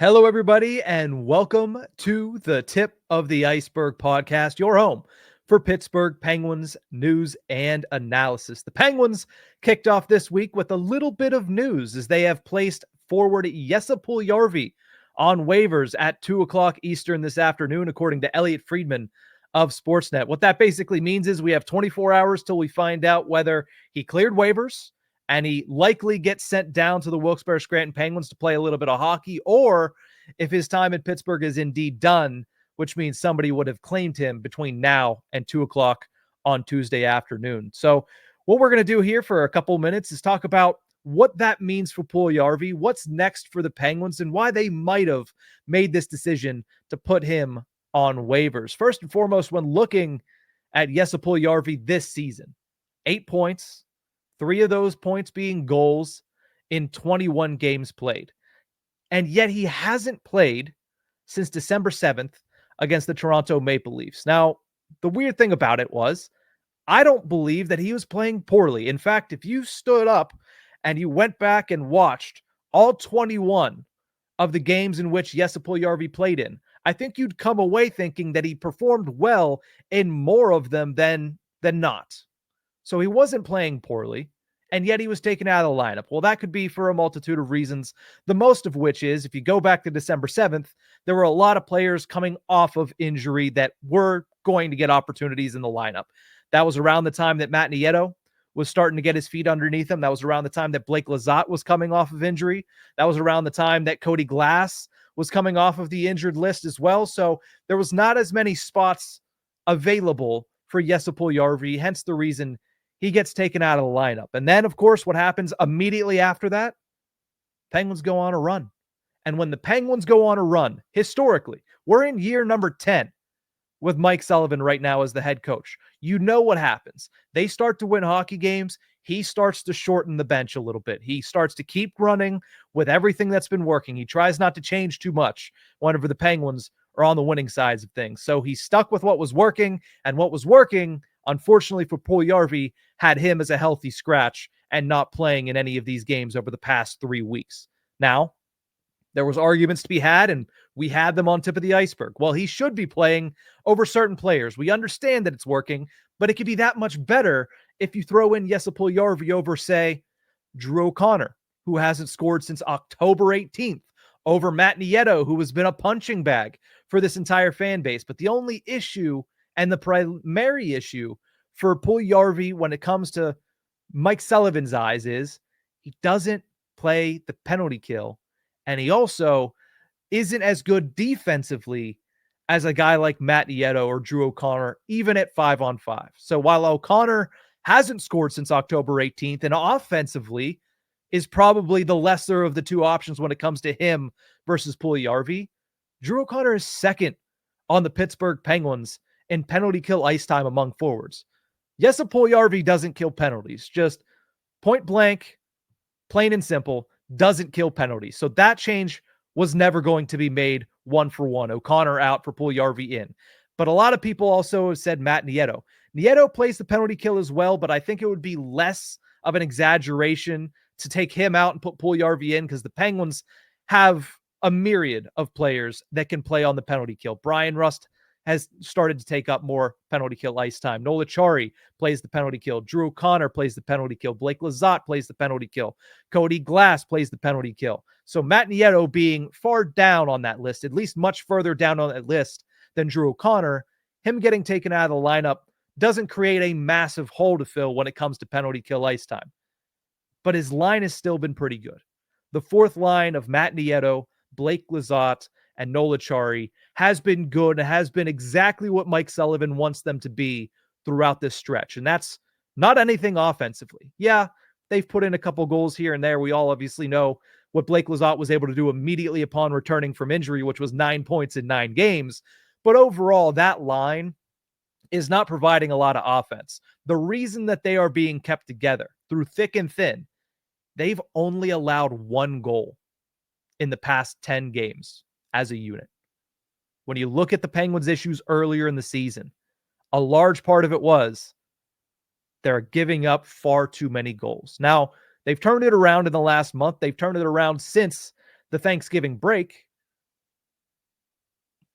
Hello, everybody, and welcome to the Tip of the Ice-Burgh podcast, your home for Pittsburgh Penguins news and analysis. The Penguins kicked off this week with a little bit of news as they have placed forward Jesse Puljujarvi on waivers at 2 o'clock Eastern this afternoon, according to Elliot Friedman of Sportsnet. What that basically means is we have 24 hours till we find out whether he cleared waivers and he likely gets sent down to the Wilkes-Barre Scranton Penguins to play a little bit of hockey, or if his time in Pittsburgh is indeed done, which means somebody would have claimed him between now and 2 o'clock on Tuesday afternoon. So what we're going to do here for a couple minutes is talk about what that means for Puljujarvi, what's next for the Penguins, and why they might have made this decision to put him on waivers. First and foremost, when looking at Jesse Puljujarvi this season, 8 points, 3 of those points being goals in 21 games played. And yet he hasn't played since December 7th against the Toronto Maple Leafs. Now, the weird thing about it was, I don't believe that he was playing poorly. In fact, if you stood up and you went back and watched all 21 of the games in which Jesse Puljujarvi played in, I think you'd come away thinking that he performed well in more of them than not. So he wasn't playing poorly, and yet he was taken out of the lineup. Well, that could be for a multitude of reasons, the most of which is, if you go back to December 7th, there were a lot of players coming off of injury that were going to get opportunities in the lineup. That was around the time that Matt Nieto was starting to get his feet underneath him. That was around the time that Blake Lizotte was coming off of injury. That was around the time that Cody Glass was coming off of the injured list as well. So there was not as many spots available for Jesse Puljujarvi, hence the reason he gets taken out of the lineup. And then, of course, what happens immediately after that? Penguins go on a run. And when the Penguins go on a run, historically, we're in year number 10 with Mike Sullivan right now as the head coach. You know what happens. They start to win hockey games. He starts to shorten the bench a little bit. He starts to keep running with everything that's been working. He tries not to change too much whenever the Penguins are on the winning sides of things. So he stuck with what was working, and what was working, unfortunately for Puljujarvi, had him as a healthy scratch and not playing in any of these games over the past 3 weeks. Now, there was arguments to be had, and we had them on Tip of the Ice-Burgh. Well, he should be playing over certain players. We understand that it's working, but it could be that much better if you throw in Jesse Puljujarvi over, say, Drew O'Connor, who hasn't scored since October 18th, over Matt Nieto, who has been a punching bag for this entire fan base. But the only issue, and the primary issue for Puljujarvi when it comes to Mike Sullivan's eyes, is he doesn't play the penalty kill, and he also isn't as good defensively as a guy like Matt Nieto or Drew O'Connor, even at 5-on-5. So while O'Connor hasn't scored since October 18th, and offensively is probably the lesser of the two options when it comes to him versus Puljujarvi, Drew O'Connor is second on the Pittsburgh Penguins in penalty kill ice time among forwards. Jesse Puljujarvi doesn't kill penalties, just point blank, plain and simple, doesn't kill penalties. So that change was never going to be made 1-for-1. O'Connor out for Puljujarvi in. But a lot of people also have said Matt Nieto. Nieto plays the penalty kill as well, but I think it would be less of an exaggeration to take him out and put Puljujarvi in, because the Penguins have a myriad of players that can play on the penalty kill. Brian Rust has started to take up more penalty kill ice time. Nola Chari plays the penalty kill. Drew O'Connor plays the penalty kill. Blake Lizotte plays the penalty kill. Cody Glass plays the penalty kill. So Matt Nieto being far down on that list, at least much further down on that list than Drew O'Connor, him getting taken out of the lineup doesn't create a massive hole to fill when it comes to penalty kill ice time. But his line has still been pretty good. The fourth line of Matt Nieto, Blake Lizotte, and Nola Chari has been good, and has been exactly what Mike Sullivan wants them to be throughout this stretch. And that's not anything offensively. Yeah, they've put in a couple goals here and there. We all obviously know what Blake Lizotte was able to do immediately upon returning from injury, which was 9 points in 9 games. But overall, that line is not providing a lot of offense. The reason that they are being kept together through thick and thin, they've only allowed 1 goal in the past 10 games as a unit. When you look at the Penguins' issues earlier in the season, a large part of it was they're giving up far too many goals. Now, they've turned it around in the last month. They've turned it around since the Thanksgiving break,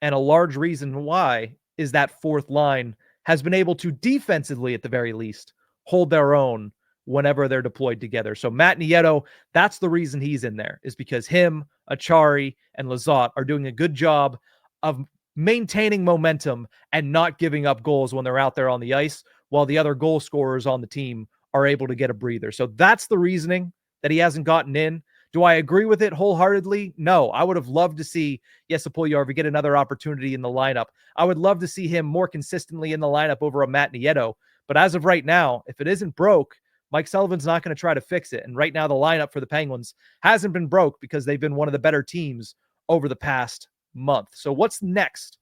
And a large reason why is that fourth line has been able to defensively, at the very least, hold their own whenever they're deployed together. So Matt Nieto, that's the reason he's in there, is because him, Achari, and Lizotte are doing a good job of maintaining momentum and not giving up goals when they're out there on the ice, while the other goal scorers on the team are able to get a breather. So that's the reasoning that he hasn't gotten in. Do I agree with it wholeheartedly? No. I would have loved to see Jesse Puljujarvi get another opportunity in the lineup. I would love to see him more consistently in the lineup over a Matt Nieto. But as of right now, if it isn't broke, Mike Sullivan's not going to try to fix it. And right now, the lineup for the Penguins hasn't been broke because they've been one of the better teams over the past month. So what's next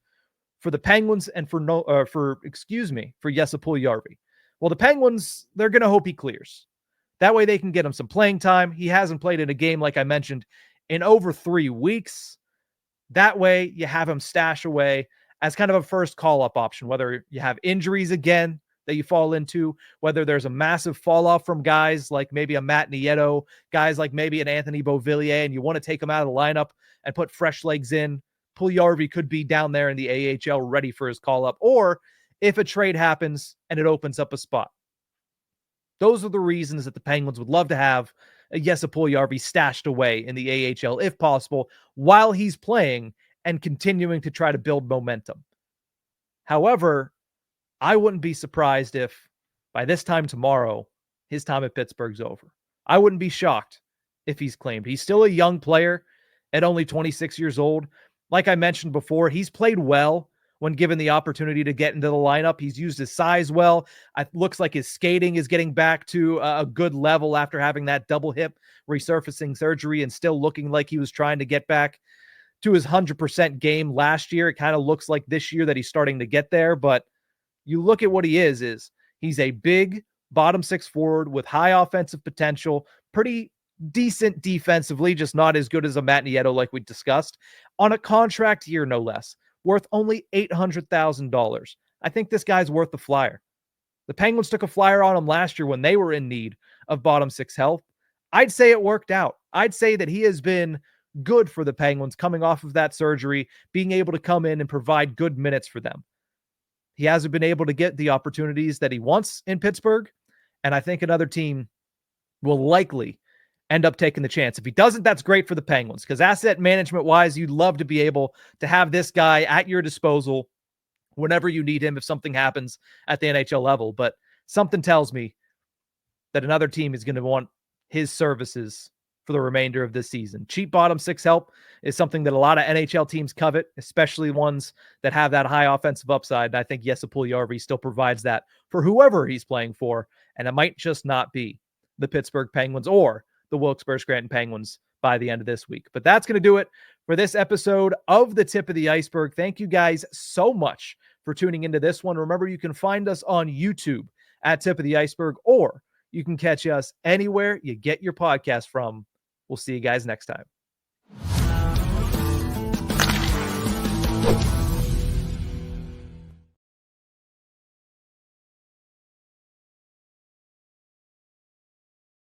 for the Penguins and for Jesse Puljujarvi? Well, the Penguins, they're going to hope he clears. That way they can get him some playing time. He hasn't played in a game, like I mentioned, in over 3 weeks. That way you have him stash away as kind of a first call-up option, whether you have injuries again that you fall into, whether there's a massive fall-off from guys like maybe a Matt Nieto, guys like maybe an Anthony Beauvillier, and you want to take him out of the lineup and put fresh legs in. Puljujarvi could be down there in the AHL ready for his call-up, or if a trade happens and it opens up a spot. Those are the reasons that the Penguins would love to have a Jesse Puljujarvi stashed away in the AHL, if possible, while he's playing and continuing to try to build momentum. However, I wouldn't be surprised if by this time tomorrow, his time at Pittsburgh's over. I wouldn't be shocked if he's claimed. He's still a young player at only 26 years old. Like I mentioned before, he's played well when given the opportunity to get into the lineup. He's used his size well. It looks like his skating is getting back to a good level after having that double hip resurfacing surgery and still looking like he was trying to get back to his 100% game last year. It kind of looks like this year that he's starting to get there, but you look at what he is he's a big bottom six forward with high offensive potential, pretty decent defensively, just not as good as a Matt Nieto like we discussed, on a contract year, no less, worth only $800,000. I think this guy's worth the flyer. The Penguins took a flyer on him last year when they were in need of bottom six help. I'd say it worked out. I'd say that he has been good for the Penguins coming off of that surgery, being able to come in and provide good minutes for them. He hasn't been able to get the opportunities that he wants in Pittsburgh, and I think another team will likely end up taking the chance. If he doesn't, that's great for the Penguins, because asset management-wise, you'd love to be able to have this guy at your disposal whenever you need him if something happens at the NHL level. But something tells me that another team is going to want his services for the remainder of this season. Cheap bottom six help is something that a lot of NHL teams covet, especially ones that have that high offensive upside. And I think Jesse Puljujarvi still provides that for whoever he's playing for. And it might just not be the Pittsburgh Penguins or the Wilkes-Barre-Scranton Penguins by the end of this week. But that's going to do it for this episode of the Tip of the Ice-Burgh. Thank you guys so much for tuning into this one. Remember, you can find us on YouTube at Tip of the Ice-Burgh, or you can catch us anywhere you get your podcast from. We'll see you guys next time.